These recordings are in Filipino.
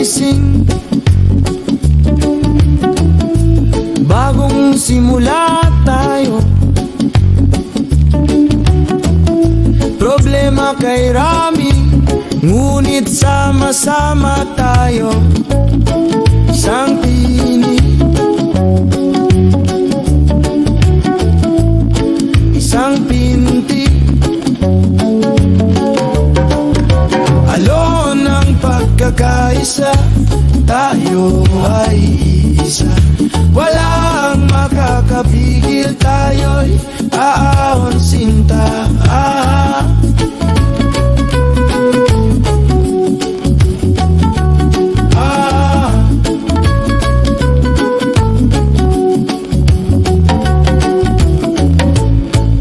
gising, bagong simula tayo. Problema kay rami, ngunit sama-sama tayo. Isang tinig, isang pintig, alon ang pagkakaisa. Tayo ay isa, walang makakapigil. Tayo'y aahon sinta.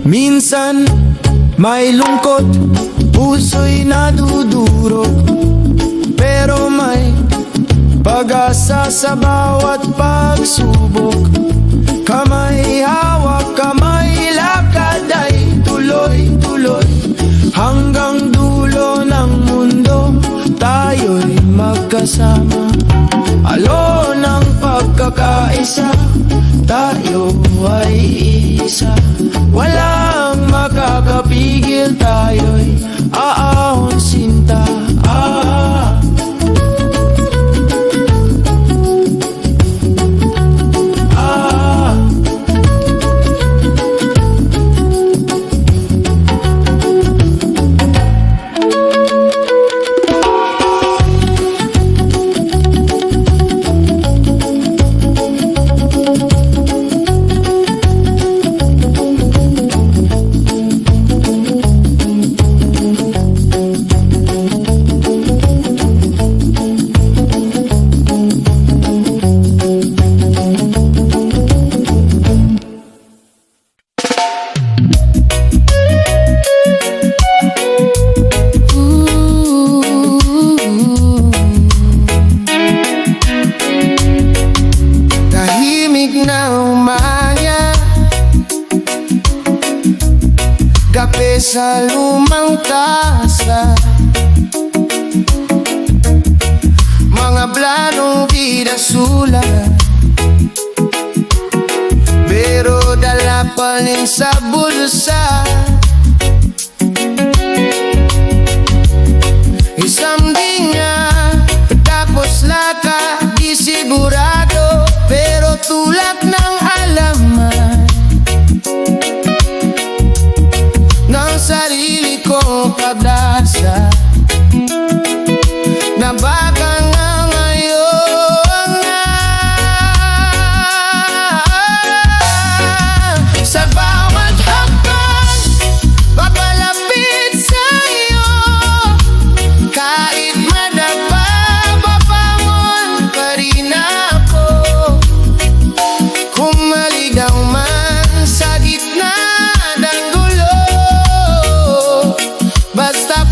Minsan may lungkot, puso'y nadudurog, pero may pag-asa sa bawat pagsubok. Kamay hawak, kamay lakad ay tuloy-tuloy hanggang dulo ng mundo. Tayo'y magkasama, alon ang pagkakaisa. Tayo ay isa, walang makakapigil. Tayo'y aahon sinta. Kape sa lumang tasa, mga planong di nasulat, pero dala pa rin sa bulsa. Isang dinga, tapos laka, di sigurado, pero tulak ng alaman ng sarili kong pag-asa, na baka nga ngayon sa bawat hakbang papalapit sa'yo, kahit madapa, papangon pa rin ako. Kung maligaw man sa gitna ng gulo, basta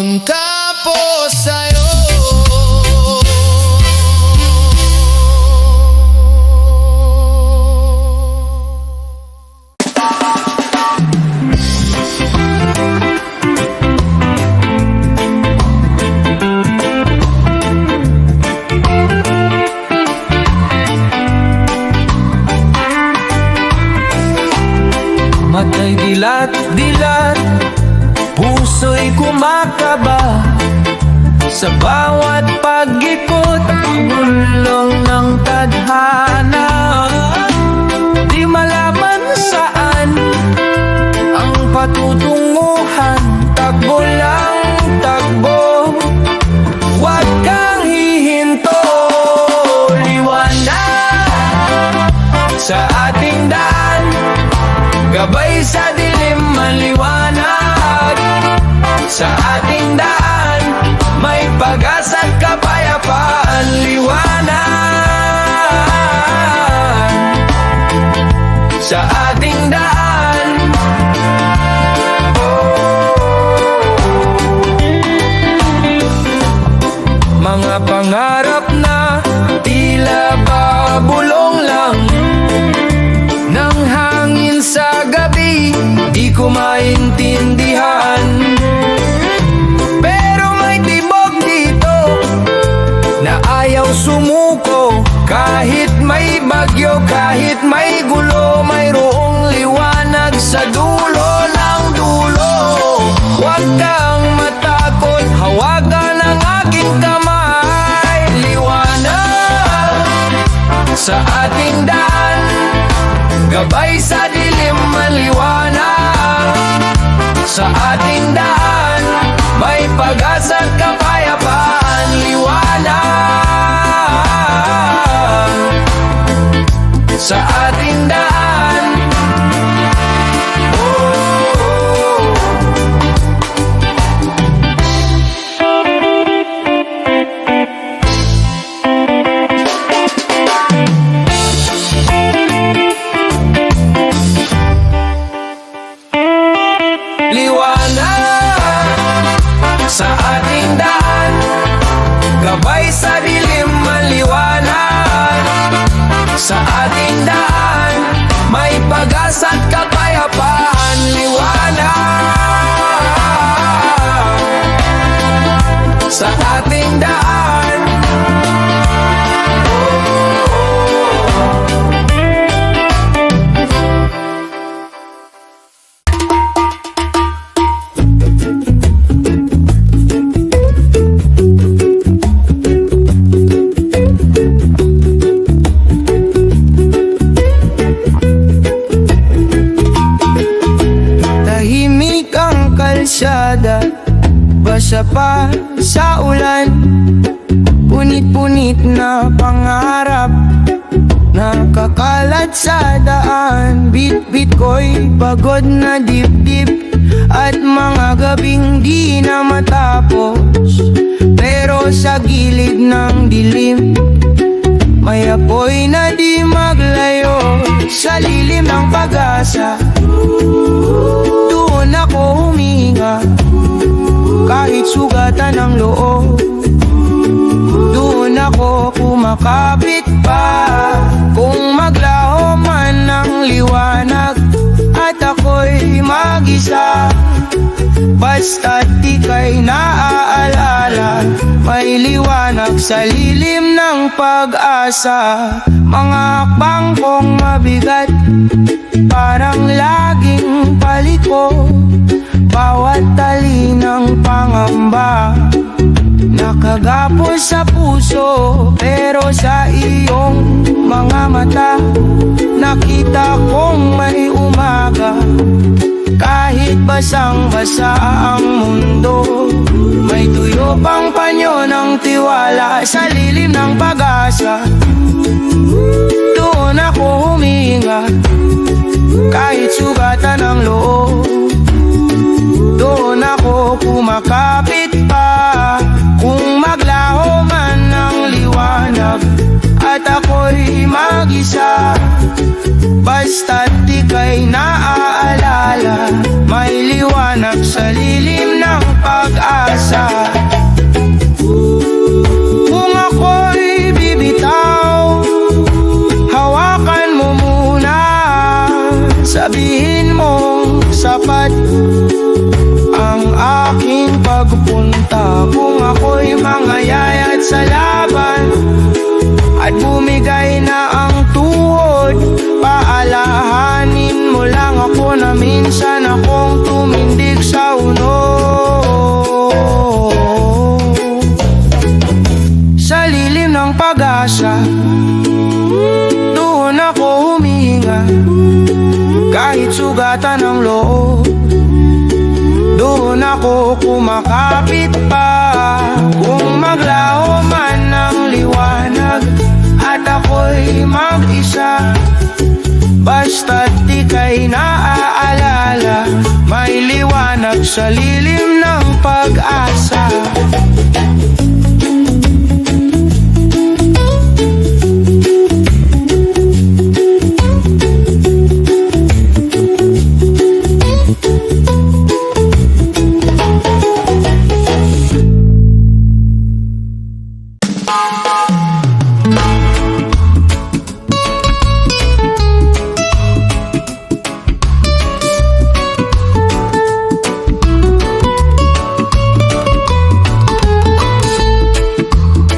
Ang tapos sa'yo. Matay dilat-dilat, puso'y kumakaba sa bawat pag-ikot, bulong ng tadhana. Di malaman saan ang patutunguhan, takbo lang takbo, huwag kang hihinto. Liwanag sa ating daan, gabay sa dilim, maliwanag sa ating daan, may pag-asa't kapayapaan. Liwanag sa ating daan. Mga pangarap na tila babulong lang ng hangin sa gabi, di ko maintindihan. Pero may tibok dito na ayaw sumuko. Kahit may bagyo, kahit may gulo, mayroong liwanag sa dulo ng dulo. Huwag kang matakot, hawakan ang aking kamay. Liwanag sa ating daan, gabay sa dilim, maliwanag sa ating daan, may pag-asa't kapayapaan. Liwanag sa ating daan. Sa ating daan, gabay sa dilim, maliwanag sa ating daan, may pag-asa't kapayapaan. Liwanag sa ating daan. Basa pa sa ulan, punit-punit na pangarap, nakakalat sa daan. Bit-bit ko'y pagod na dibdib, at mga gabing di na matapos. Pero sa gilid ng dilim, may apoy na di maglayo. Sa lilim ng pag-asa, doon ako huminga. Kahit sugatan ng loob, doon ako kumakapit pa. Kung maglaho man ng liwanag at ako'y mag-isa, basta't ika'y naaalala, may liwanag sa lilim ng pag-asa. Mga hakbang kong mabigat, parang laging paliko. Bawat tali ng pangamba, nakagapos sa puso. Pero sa iyong mga mata, nakita kong may umaga. Kahit basang-basa ang mundo, may tuyo pang panyo ng tiwala. Sa lilim ng pag-asa, doon ako huminga. Kahit sugatan ng loob, doon ako kumakapit pa. Kung maglaho man ng liwanag at ako'y mag-isa, basta't ika'y naaalala, may liwanag sa lilim ng pag-asa. pag-asa. Kung ako'y bibitaw, hawakan mo muna, sabihin mong sapat ang aking pagpunta. Kung ako'y mangayayat sa laban at bumigay na ang tuhod, paalahanin mo lang ako na minsan akong tumindig sa uno. Sa lilim ng pag-asa, doon ako humihinga, kahit sugatan ng loob. Doon ako kumakapit pa, kung maglaho man ng liwanag at ako'y mag-isa. Basta't ika'y naaalala, may liwanag sa lilim ng pag-asa.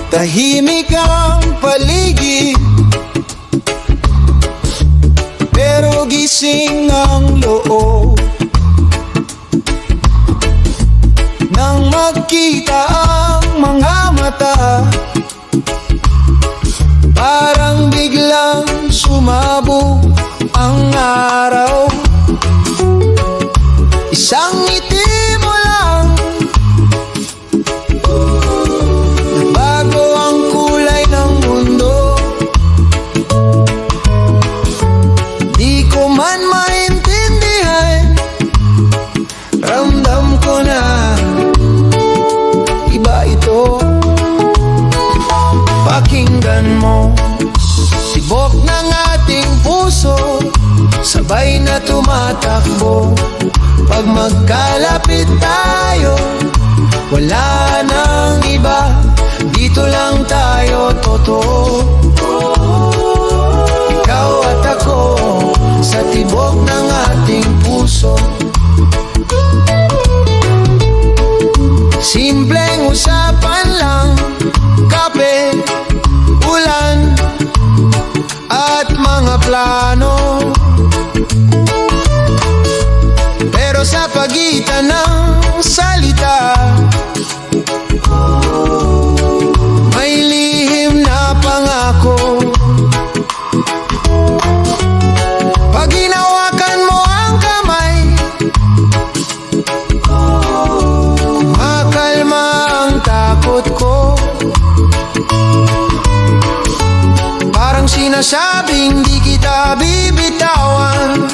Tahimik ang paligid, pero gising ang loob. Nang magkita ang mga mata, parang biglang sumabog ang araw. Isang ngiti mo lang, tibok ng ating puso, sabay na tumatakbo. Pag magkalapit tayo, wala nang iba, dito lang tayo totoo. Ikaw at ako, sa tibok ng ating puso. Simpleng usapan lang, kape, ulan, at mga plano. Pero sa pagitan ng salita, may lihim na pangako. Pag hinawakan mo ang kamay, makalma ang takot ko. Parang sinasabing di kita bibitawan.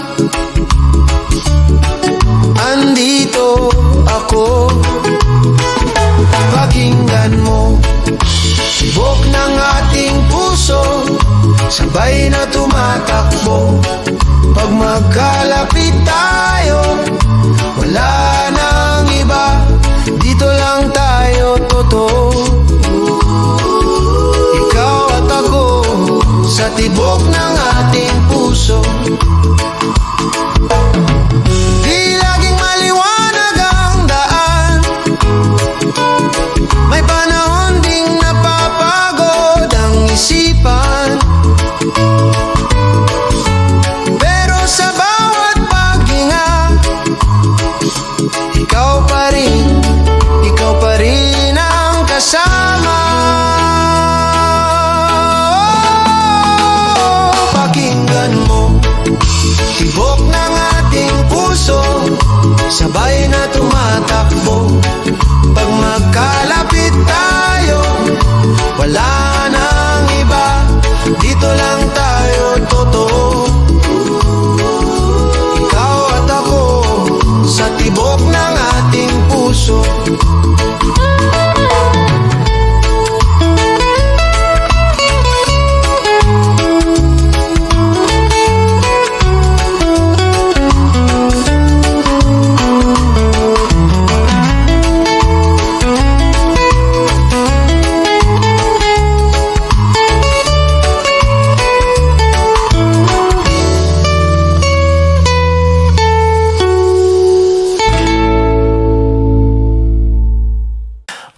Andito ako, pakinggan mo. Tibok ng ating puso, sabay na tumatakbo. Pag magkalapit tayo, wala nang iba, dito lang tayo totoo. Ikaw at ako, sa tibok ng ating puso. Di laging maliwanag ang daan, may panahon ding napapagod ang isipan. Pero sa bawat paghinga, ikaw pa rin ang kasama. Pakinggan mo, tibok ng ating puso, sabay na tumatakbo. Pag magkalapit tayo, wala nang iba, dito lang tayo totoo. Ikaw at ako, sa tibok ng ating puso.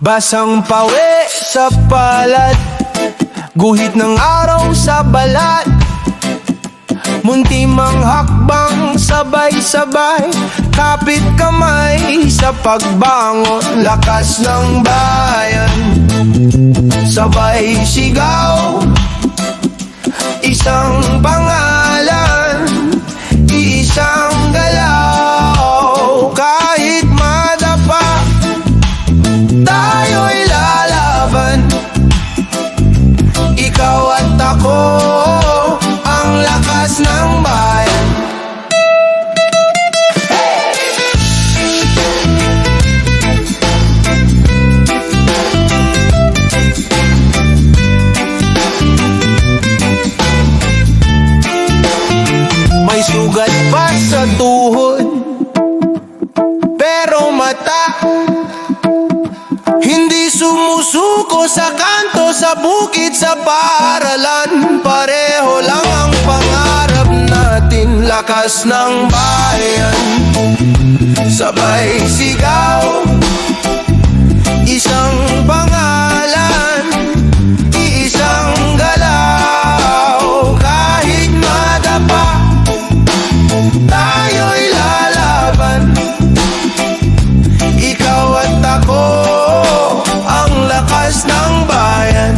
Basang pawi sa palat, guhit ng araw sa balat, munti mang hakbang sabay-sabay, kapit kamay sa pagbangon. Lakas ng bayan, sabay sigaw, isang pangalan, iisang galaw. Kahit madapa, tayo'y lalaban. Ikaw at ako, ang lakas ng bayan. May sugat pa sa tuhod, pero mata hindi sumusuko sa kanto, sa bukid, sa paaralan. Pareho lang ang pangarap natin, lakas ng bayan. Sabay sigaw, isang pangalan, iisang galaw. Kahit madapa, tayo'y lalaban. Ikaw at ako, ang lakas ng bayan.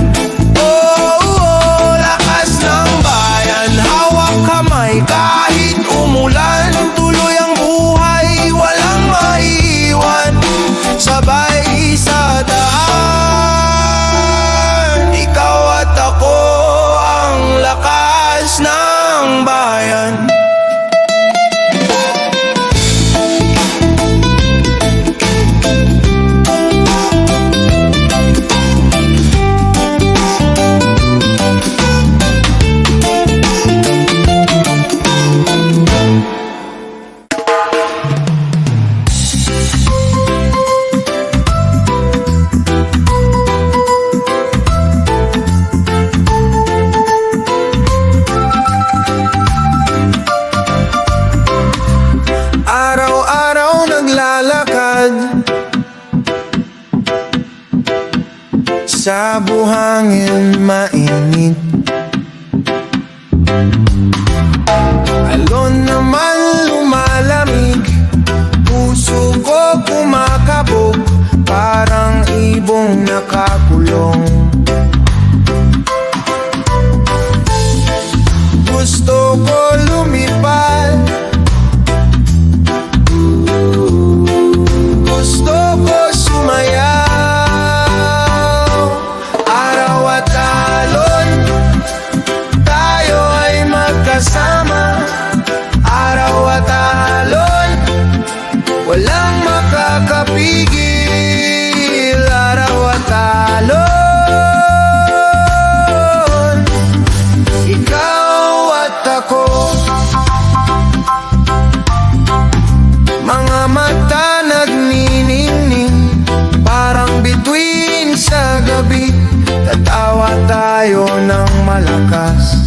Oh, oh, lakas ng bayan. Hawak kamay kahit umulan, tuloy ang buhay, walang maiiwan. Sabay sa daan, ikaw at ako, ang lakas ng bayan. Araw-araw naglalakad sa buhangin mainit, alon naman lumalamig, puso ko kumakabog, parang ibong nakakulong. Gusto ko lumipad, gusto ko sumayaw. Araw at alon, tayo ay magkasama. Araw at alon, walang makakapigil. Araw at alon, ikaw at ako, mga mata nagniningning, parang bituin sa gabi. Tatawa tayo ng malakas,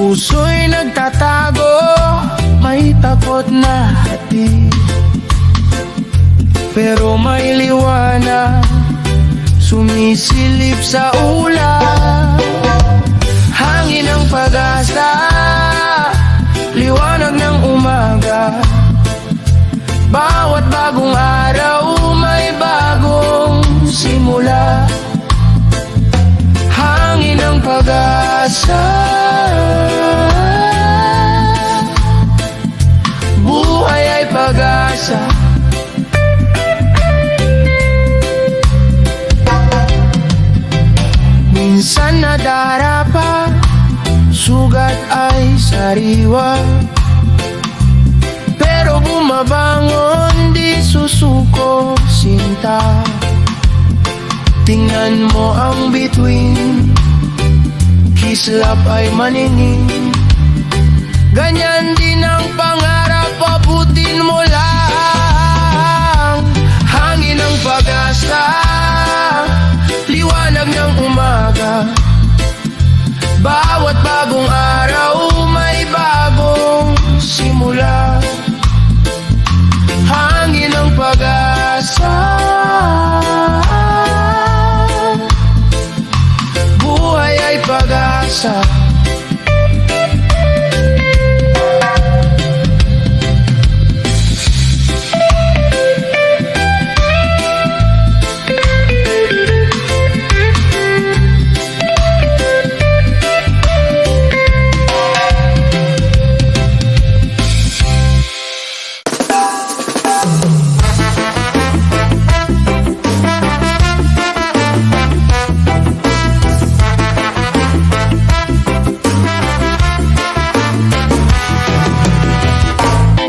puso'y nagtatago, may takot na hati. Pero may liwanag, sumisilip sa ulap. Hangin ng pag-asa, liwanag ng umaga. Bawat bagong araw, may bagong simula. Hangin ng pag-asa, buhay ay pag-asa. Minsan nadarapa, sugat ay sariwa. Pero bumabangon, di susuko sinta. Tingnan mo ang bituin, kislap ay maningin. Ganyan din ang pangarap, pabutin mo lang. Hangin ng pag-asa, liwanag ng umaga. Bawat bagong araw, may bagong simula. Hangin ng pag-asa, buhay ay pag-asa.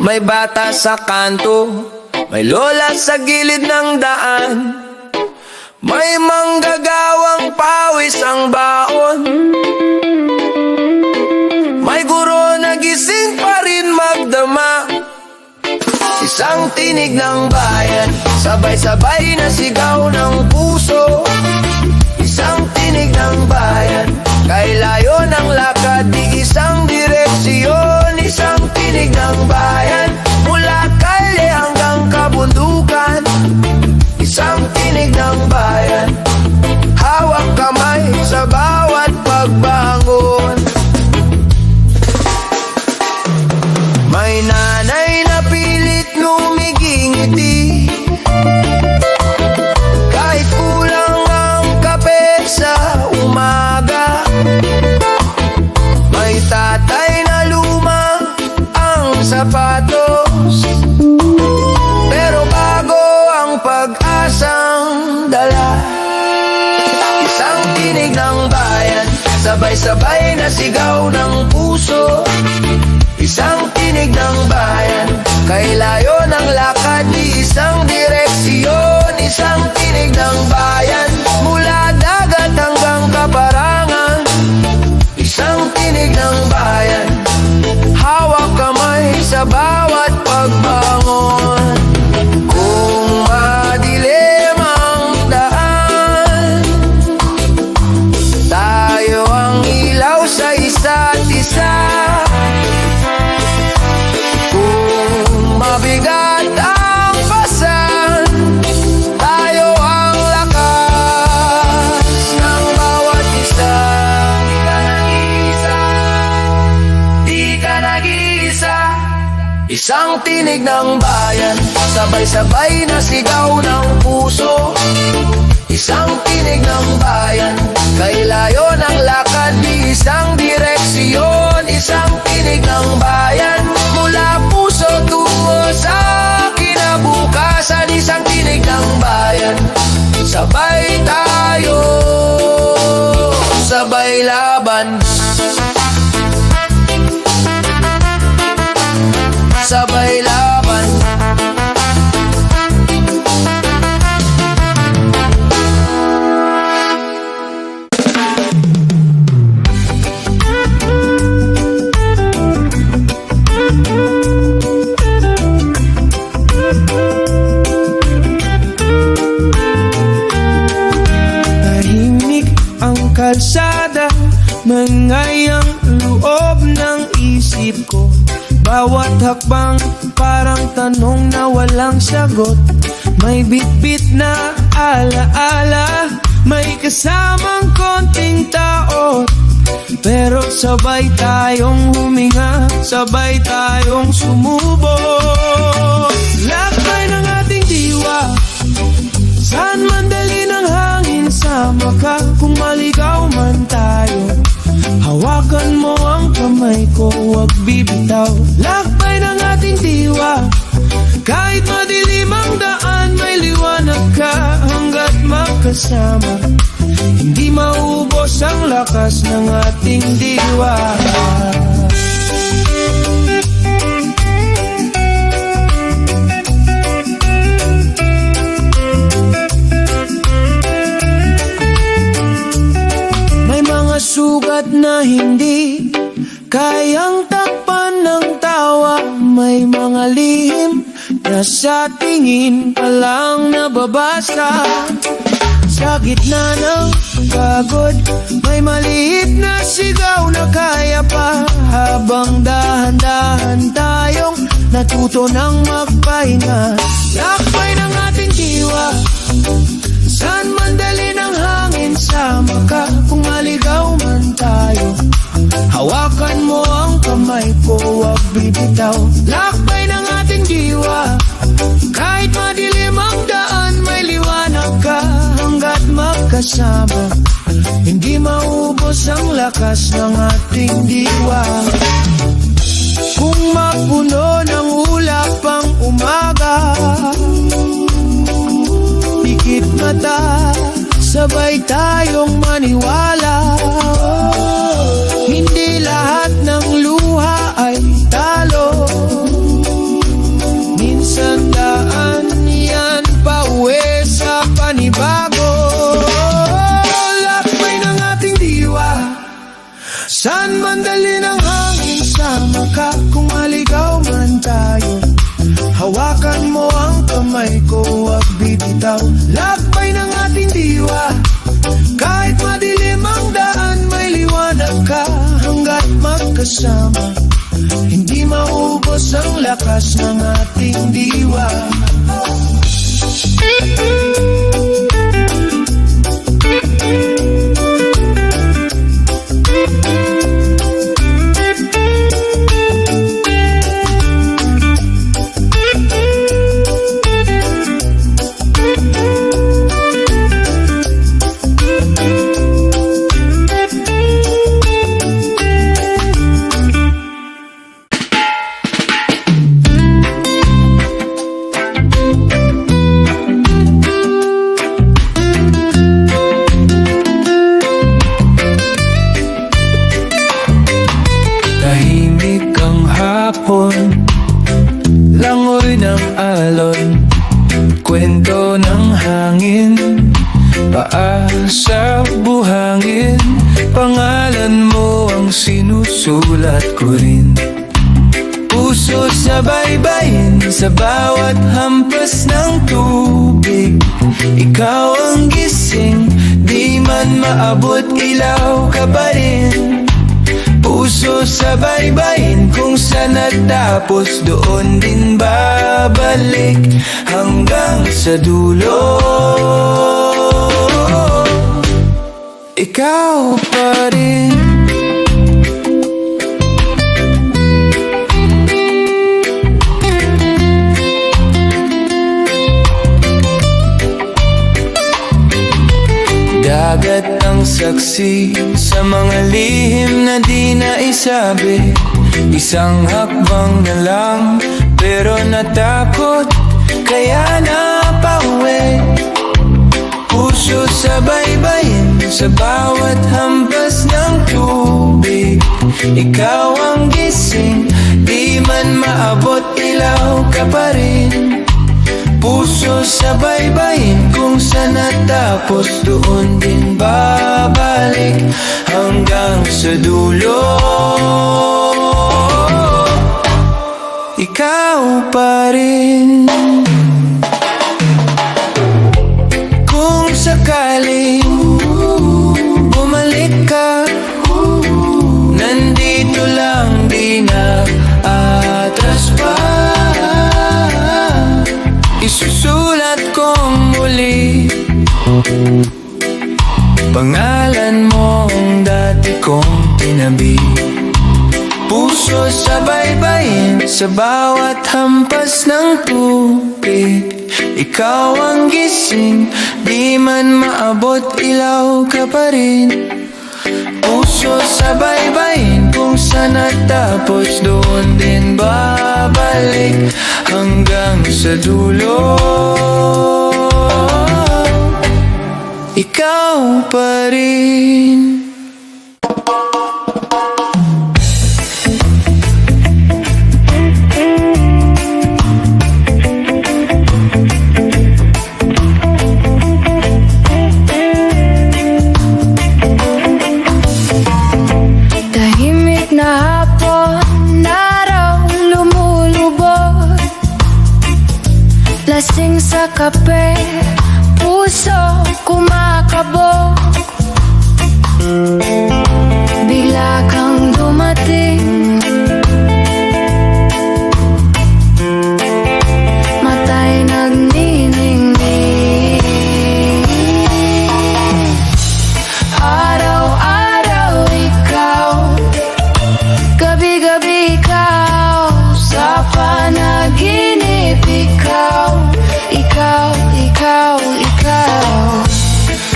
May bata sa kanto, may lola sa gilid ng daan. May manggagawang pawis ang baon. May guro na gising pa rin magdama. Isang tinig ng bayan, sabay-sabay na sigaw ng puso. Isang tinig ng bayan, kay layo ng lakad, di isang direksyon. Isang tinig ng bayan, mula kalye hanggang kabundukan. Isang tinig ng bayan, hawak kamay sa bawat pagbangon. May nanay na pilit ngumigingiti, kahit kulang ang kape sa umaga. May tatay na luma ang sapatos, pero bago ang pag-asang dala. Isang tinig ng bayan, sabay-sabay na sigaw ng puso. Isang tinig ng bayan, kay layo ng lakad, di isang direksyon. Isang tinig ng bayan, mula dagat hanggang kaparangan. Isang tinig ng bayan, hawak kamay sa bawat pagbangon. Kung madilim ang daan, tayo ang ilaw sa isa't isa. Kung mabigat ang pasan, tayo ang lakas ng bawat isa. Di ka nag-iisa. Isang tinig ng bayan, sabay-sabay na sigaw ng puso. Isang tinig ng bayan, kay layo ng lakad, di isang direksyon. Isang tinig ng bayan, mula puso tungo sa kinabukasan. Isang tinig ng bayan, sabay tayo, sabay laban. Sabay laban. Tahimik ang kalsada, mangayang isip ko. Bawat hakbang parang tanong na walang sagot. May bitbit na alaala, may kasamang konting taot. Pero sabay tayong huminga, sabay tayong sumubok. Lakbay ng ating diwa, saan man dali ng hangin, sama ka kung maligaw man tayo. Hawakan mo ang kamay ko, huwag bibitaw. Lakbay ng ating diwa, kahit madilim ang daan, may liwanag ka hanggat magkasama. Hindi maubos ang lakas ng ating diwa. May mga sugat na hindi kayang takpan ng tawa. May mga lihim na sa tingin pa lang nababasa. Sa gitna ng pagod, may maliit na sigaw na kaya pa. Habang dahan-dahan tayong natuto ng magpahinga. Lakbay ng ating diwa, saan man dali ng hangin, sama ka kung maligaw man tayo. Hawakan mo ang kamay ko, huwag bibitaw. Lakbay ng ating diwa, kahit madilim ang daan, may liwanag ka hanggat magkasama. Hindi maubos ang lakas ng ating diwa. Kung mapuno ng ulap ang umaga, pikit mata, sabay tayong maniwala. Hindi lahat ng luha ay talo. Minsan daan yan pauwi sa panibago. Lakbay ng ating diwa, saan man dali ng hangin, sama ka kung maligaw man tayo. Hawakan mo ang kamay ko, huwag bibitaw. Lakbay ng ating diwa, kahit madilim ang daan, may liwanag ka hanggat magkasama. Hindi maubos ang lakas ng ating diwa. Langoy ng alon, kwento ng hangin, paasa buhangin. Pangalan mo ang sinusulat ko rin. Puso sa baybayin, sa bawat hampas ng tubig. Ikaw ang gising, di man maabot, ilaw ka pa rin. Puso sa baybayin, kung saan natapos, doon din babalik hanggang sa dulo. Ikaw pa rin. Dagat ang saksi sa mga lihim na di naisabi. Isang hakbang na lang, pero natakot, kaya napauwi. Puso sa baybayin, sa bawat hampas ng tubig. Ikaw ang gising, di man maabot, ilaw ka pa rin. Puso sa baybayin, kung saan natapos, doon din babalik hanggang sa dulo. Ikaw pa rin. Kung sakaling bumalik ka, nandito lang, di na Puso sa baybayin, sa bawat hampas ng tubig. Ikaw ang gising, di man maabot, ilaw ka pa rin. Puso sa baybayin, kung saan natapos, doon din babalik hanggang sa dulo. Ikaw pa rin. Tahimik na hapon, araw lumulubog. Lasing sa kape, puso kumakabog. Bigla kang dumating, mata'y nagniningning. Araw-araw ikaw, gabi-gabi ikaw, sa panaginip ikaw. Ikaw, ikaw, ikaw,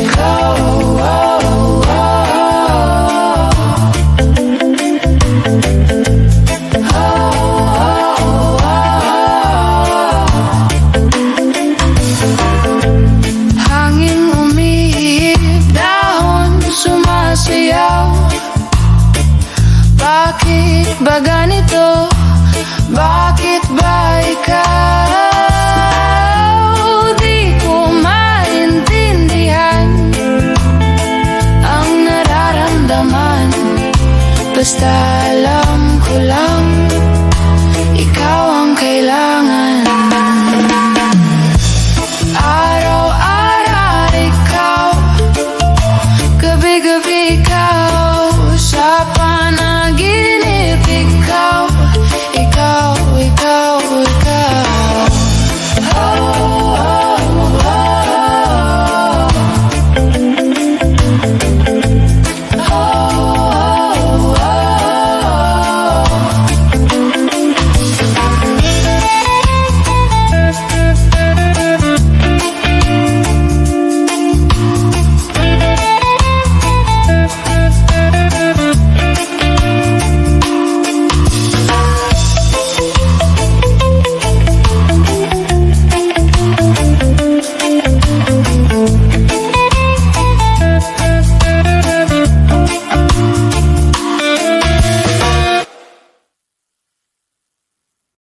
ikaw, oh, oh, oh. Hangin umihip, dahon sumasayaw. Bakit ba ganito? Bakit ba ikaw? Di ko maintindihan ang nararamdaman. Basta alam ko lang